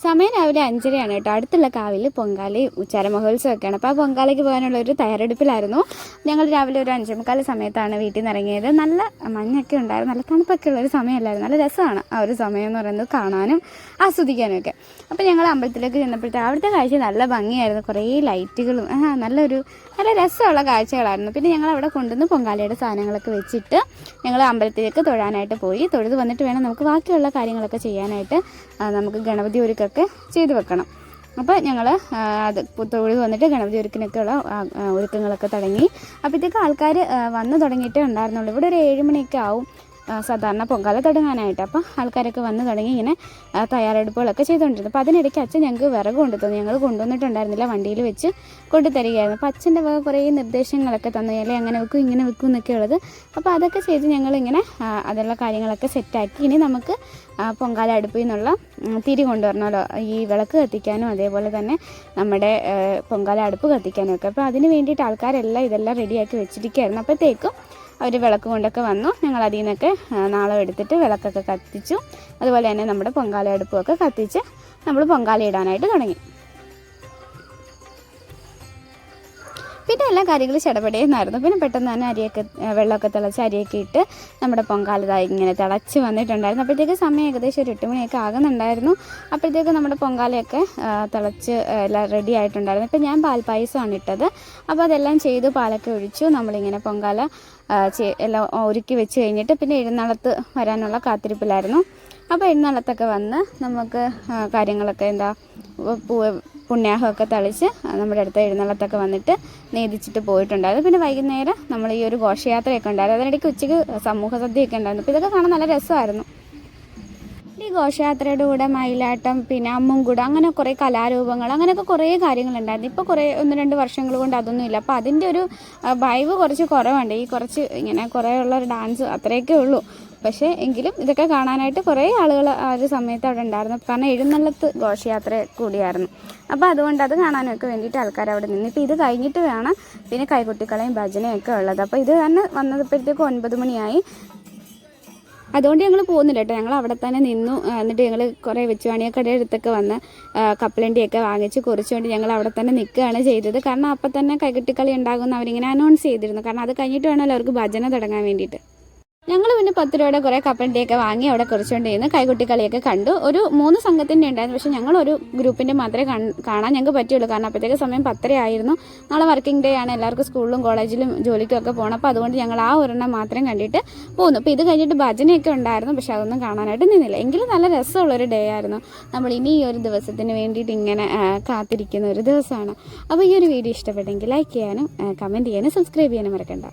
സമയം രാവിലെ 5:30 കേട്ടോ. അടുത്തുള്ള കാവിൽ പൊങ്കാലി ഉച്ചാരമഹോത്സവമൊക്കെയാണ്. അപ്പോൾ ആ പൊങ്കാലയ്ക്ക് പോകാനുള്ള ഒരു തയ്യാറെടുപ്പിലായിരുന്നു. ഞങ്ങൾ രാവിലെ ഒരു 5:45 സമയത്താണ് വീട്ടിൽ നിന്ന് ഇറങ്ങിയത്. നല്ല മഞ്ഞൊക്കെ ഉണ്ടായിരുന്നു, നല്ല തണുപ്പൊക്കെ ഉള്ളൊരു സമയമല്ലായിരുന്നു. നല്ല രസമാണ് ആ ഒരു സമയം എന്ന് പറയുന്നത്, കാണാനും ആസ്വദിക്കാനും ഒക്കെ. അപ്പോൾ ഞങ്ങൾ അമ്പലത്തിലേക്ക് ചെന്നപ്പോഴത്തെ അവിടുത്തെ കാഴ്ച നല്ല ഭംഗിയായിരുന്നു. കുറേ ലൈറ്റുകളും നല്ല രസമുള്ള കാഴ്ചകളായിരുന്നു. പിന്നെ ഞങ്ങൾ അവിടെ കൊണ്ടുവന്ന് പൊങ്കാലയുടെ സാധനങ്ങളൊക്കെ വെച്ചിട്ട് ഞങ്ങൾ അമ്പലത്തിലേക്ക് തൊഴാനായിട്ട് പോയി. തൊഴുത് വന്നിട്ട് വേണം നമുക്ക് ബാക്കിയുള്ള കാര്യങ്ങളൊക്കെ ചെയ്യാനായിട്ട്. നമുക്ക് ഗണപതി ഒരുക്കൊക്കെ ചെയ്ത് വെക്കണം. അപ്പോൾ ഞങ്ങൾ അത് തൊഴുത് വന്നിട്ട് ഗണപതി ഒരുക്കിനൊക്കെയുള്ള ഒരുക്കങ്ങളൊക്കെ തുടങ്ങി. അപ്പോഴത്തേക്ക് ആൾക്കാർ വന്ന് തുടങ്ങിയിട്ടേ ഉണ്ടായിരുന്നുള്ളൂ. ഇവിടെ ഒരു 7 മണിയൊക്കെ ആവും സാധാരണ പൊങ്കാല തുടങ്ങാനായിട്ട്. അപ്പോൾ ആൾക്കാരൊക്കെ വന്ന് തുടങ്ങി ഇങ്ങനെ തയ്യാറെടുപ്പുകളൊക്കെ ചെയ്തുകൊണ്ടിരുന്നു. അപ്പോൾ അതിനിടയ്ക്ക് അച്ഛൻ ഞങ്ങൾക്ക് വിറക് കൊണ്ടുതന്നു. ഞങ്ങൾ കൊണ്ടുവന്നിട്ടുണ്ടായിരുന്നില്ല, വണ്ടിയിൽ വെച്ച് കൊണ്ടുതരികയായിരുന്നു. അപ്പോൾ അച്ഛൻ്റെ വക കുറേ നിർദ്ദേശങ്ങളൊക്കെ തന്നു, അല്ലെ അങ്ങനെ വെക്കും ഇങ്ങനെ വെക്കും എന്നൊക്കെ ഉള്ളത്. അപ്പോൾ അതൊക്കെ ചെയ്ത് ഞങ്ങളിങ്ങനെ അതുള്ള കാര്യങ്ങളൊക്കെ സെറ്റാക്കി. ഇനി നമുക്ക് പൊങ്കാല അടുപ്പിൽ നിന്നുള്ള തിരി കൊണ്ടുവരണമല്ലോ, ഈ വിളക്ക് കത്തിക്കാനും അതേപോലെ തന്നെ നമ്മുടെ പൊങ്കാല അടുപ്പ് കത്തിക്കാനും ഒക്കെ. അപ്പോൾ അതിന് വേണ്ടിയിട്ട് ആൾക്കാരെല്ലാം ഇതെല്ലാം റെഡിയാക്കി വെച്ചിരിക്കുകയായിരുന്നു. അപ്പോഴത്തേക്കും അവർ വിളക്ക് കൊണ്ടൊക്കെ വന്നു. ഞങ്ങൾ അതിൽ നിന്നൊക്കെ നാളം എടുത്തിട്ട് വിളക്കൊക്കെ കത്തിച്ചു. അതുപോലെ തന്നെ നമ്മുടെ പൊങ്കാല അടുപ്പൊക്കെ കത്തിച്ച് നമ്മൾ പൊങ്കാല ഇടാനായിട്ട് തുടങ്ങി. പിന്നെ എല്ലാ കാര്യങ്ങളും ചടപടയെന്നായിരുന്നു. പിന്നെ പെട്ടെന്ന് തന്നെ വെള്ളമൊക്കെ തിളച്ച് അരിയൊക്കെ ഇട്ട് നമ്മുടെ പൊങ്കാല ഇങ്ങനെ തിളച്ച് വന്നിട്ടുണ്ടായിരുന്നു. അപ്പോഴത്തേക്ക് സമയം ഏകദേശം ഒരു 8 മണിയൊക്കെ ആകുന്നുണ്ടായിരുന്നു. അപ്പോഴത്തേക്ക് നമ്മുടെ പൊങ്കാലയൊക്കെ തിളച്ച് എല്ലാം റെഡി ആയിട്ടുണ്ടായിരുന്നു. ഇപ്പം ഞാൻ പാൽപ്പായസമാണ് ഇട്ടത്. അപ്പോൾ അതെല്ലാം ചെയ്തു, പാലൊക്കെ ഒഴിച്ചു. നമ്മളിങ്ങനെ പൊങ്കാല എല്ലാം ഒരുക്കി വെച്ച് കഴിഞ്ഞിട്ട് പിന്നെ എഴുന്നള്ളത്ത് വരാനുള്ള കാത്തിരിപ്പിലായിരുന്നു. അപ്പോൾ എഴുന്നള്ളത്തൊക്കെ വന്ന് നമുക്ക് കാര്യങ്ങളൊക്കെ പുണ്യാഹമൊക്കെ തളിച്ച് നമ്മുടെ അടുത്ത എഴുന്നള്ളത്തൊക്കെ വന്നിട്ട് നേദിച്ചിട്ട് പോയിട്ടുണ്ടായിരുന്നു. പിന്നെ വൈകുന്നേരം നമ്മൾ ഈ ഒരു ഘോഷയാത്രയൊക്കെ ഉണ്ടായിരുന്നു. അതിനിടയ്ക്ക് ഉച്ചയ്ക്ക് സമൂഹ സദ്യയൊക്കെ ഉണ്ടായിരുന്നു. അപ്പോൾ ഇതൊക്കെ കാണാൻ നല്ല രസമായിരുന്നു. ഈ ഘോഷയാത്രയുടെ കൂടെ മയിലാട്ടം, പിന്നെ അമ്മുംകൂട, അങ്ങനെ കുറേ കലാരൂപങ്ങൾ, അങ്ങനെയൊക്കെ കുറേ കാര്യങ്ങളുണ്ടായിരുന്നു. ഇപ്പോൾ 1-2 വർഷങ്ങൾ കൊണ്ട് അതൊന്നും ഇല്ല. അപ്പോൾ അതിൻ്റെ ഒരു വൈബ് കുറച്ച് കുറവുണ്ട്. ഈ കുറച്ച് ഇങ്ങനെ കുറേ ഉള്ളൊരു ഡാൻസ് അത്രയൊക്കെ ഉള്ളൂ. പക്ഷേ എങ്കിലും ഇതൊക്കെ കാണാനായിട്ട് കുറേ ആളുകൾ ആ ഒരു സമയത്ത് അവിടെ ഉണ്ടായിരുന്നു. കാരണം എഴുന്നള്ളത്ത് ഘോഷയാത്ര കൂടിയായിരുന്നു. അപ്പോൾ അതുകൊണ്ട് അത് കാണാനൊക്കെ വേണ്ടിയിട്ട് ആൾക്കാർ അവിടെ നിന്ന്. ഇപ്പോൾ ഇത് കഴിഞ്ഞിട്ട് വേണം പിന്നെ കൈകൊട്ടിക്കളയും ഭജനയൊക്കെ ഉള്ളത്. അപ്പോൾ ഇത് തന്നെ വന്നപ്പോഴത്തേക്ക് 9 മണിയായി. അതുകൊണ്ട് ഞങ്ങൾ പോകുന്നില്ല കേട്ടോ. ഞങ്ങൾ അവിടെ തന്നെ നിന്നു. എന്നിട്ട് ഞങ്ങൾ കുറേ വെച്ചുവാണിയൊക്കെ അടുത്തൊക്കെ വന്ന് കപ്പലണ്ടിയൊക്കെ വാങ്ങിച്ച് കുറിച്ചുകൊണ്ട് ഞങ്ങൾ അവിടെ തന്നെ നിൽക്കുകയാണ് ചെയ്തത്. കാരണം അപ്പം തന്നെ കൈകൊട്ടിക്കളി ഉണ്ടാകുമെന്ന് അവരിങ്ങനെ അനൗൺസ് ചെയ്തിരുന്നു. കാരണം അത് കഴിഞ്ഞിട്ട് വേണമല്ലോ അവർക്ക് ഭജന തുടങ്ങാൻ വേണ്ടിയിട്ട്. ഞങ്ങൾ പിന്നെ 10 രൂപയുടെ കുറേ കപ്പലണ്ടിയൊക്കെ വാങ്ങി അവിടെ കുറിച്ചുകൊണ്ടിരുന്ന് കൈകൊട്ടിക്കളിയൊക്കെ കണ്ടു. ഒരു 3 സംഘത്തിൻ്റെ ഉണ്ടായിരുന്നു. പക്ഷേ ഞങ്ങളൊരു ഗ്രൂപ്പിൻ്റെ മാത്രമേ കാണാൻ ഞങ്ങൾക്ക് പറ്റുള്ളൂ. കാരണം അപ്പോഴത്തേക്ക് സമയം 10:30 ആയിരുന്നു. നാളെ വർക്കിംഗ് ഡേ ആണ്, എല്ലാവർക്കും സ്കൂളിലും കോളേജിലും ജോലിക്കും ഒക്കെ പോകണം. അപ്പോൾ അതുകൊണ്ട് ഞങ്ങൾ ആ ഒരെണ്ണം മാത്രം കണ്ടിട്ട് പോന്നു. അപ്പോൾ ഇത് കഴിഞ്ഞിട്ട് ഭജനയൊക്കെ ഉണ്ടായിരുന്നു. പക്ഷേ അതൊന്നും കാണാനായിട്ട് നിന്നില്ല. എങ്കിലും നല്ല രസമുള്ളൊരു ഡേ ആയിരുന്നു. നമ്മൾ ഇനി ഈ ഒരു ദിവസത്തിന് വേണ്ടിയിട്ട് ഇങ്ങനെ കാത്തിരിക്കുന്ന ഒരു ദിവസമാണ്. അപ്പോൾ ഈ ഒരു വീഡിയോ ഇഷ്ടപ്പെട്ടെങ്കിൽ ലൈക്ക് ചെയ്യാനും കമൻറ്റ് ചെയ്യാനും സബ്സ്ക്രൈബ് ചെയ്യാനും മറക്കണ്ട.